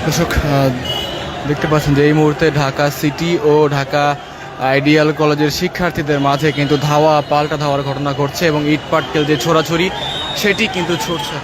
দর্শক দেখতে পাচ্ছেন যে এই মুহূর্তে ঢাকা সিটি ও ঢাকা আইডিয়াল কলেজের শিক্ষার্থীদের মাঝে কিন্তু ধাওয়া পাল্টা ধাওয়ার ঘটনা ঘটছে এবং ইট পাটকেল যে ছোড়াছুরি সেটি কিন্তু ছুটছে।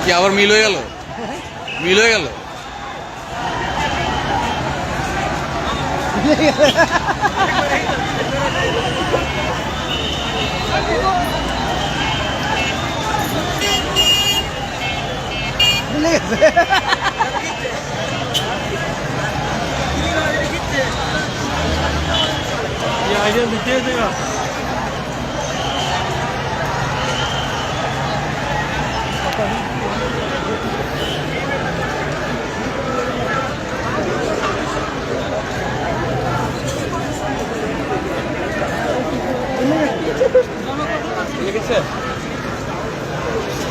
কি আবার মিল হয়ে গেল? মিল হয়ে গেল?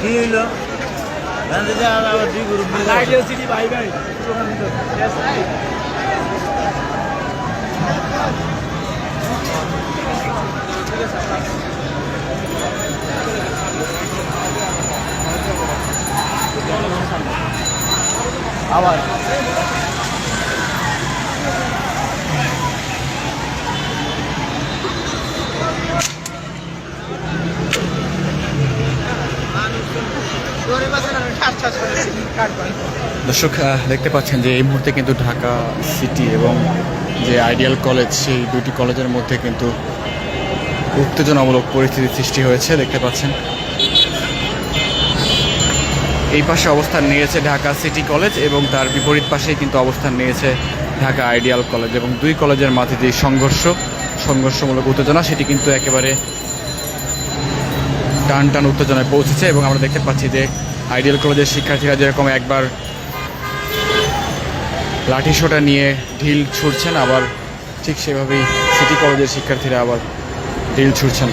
কি হইলো আবার দুই গ্রুপ ভাই ভাই আবার দর্শক দেখতে পাচ্ছেন যে এই মুহূর্তে কিন্তু ঢাকা সিটি এবং যে আইডিয়াল কলেজ সেই দুটি কলেজের মধ্যে কিন্তু উত্তেজনামূলক পরিস্থিতি সৃষ্টি হয়েছে। দেখতে পাচ্ছেন এই পাশে অবস্থান নিয়েছে ঢাকা সিটি কলেজ এবং তার বিপরীত পাশেই কিন্তু অবস্থান নিয়েছে ঢাকা আইডিয়াল কলেজ এবং দুই কলেজের মাঝে যে সংঘর্ষমূলক উত্তেজনা সেটি কিন্তু একেবারে টান টান উত্তেজনায় পৌঁছেছে এবং আমরা দেখতে পাচ্ছি যে আইডিয়াল কলেজের শিক্ষার্থীরা যেরকম একবার লাঠি সোঁটা নিয়ে ঢিল ছুড়ছেন, আবার ঠিক সেভাবেই সিটি কলেজের শিক্ষার্থীরা আবার ঢিল ছুড়ছেন।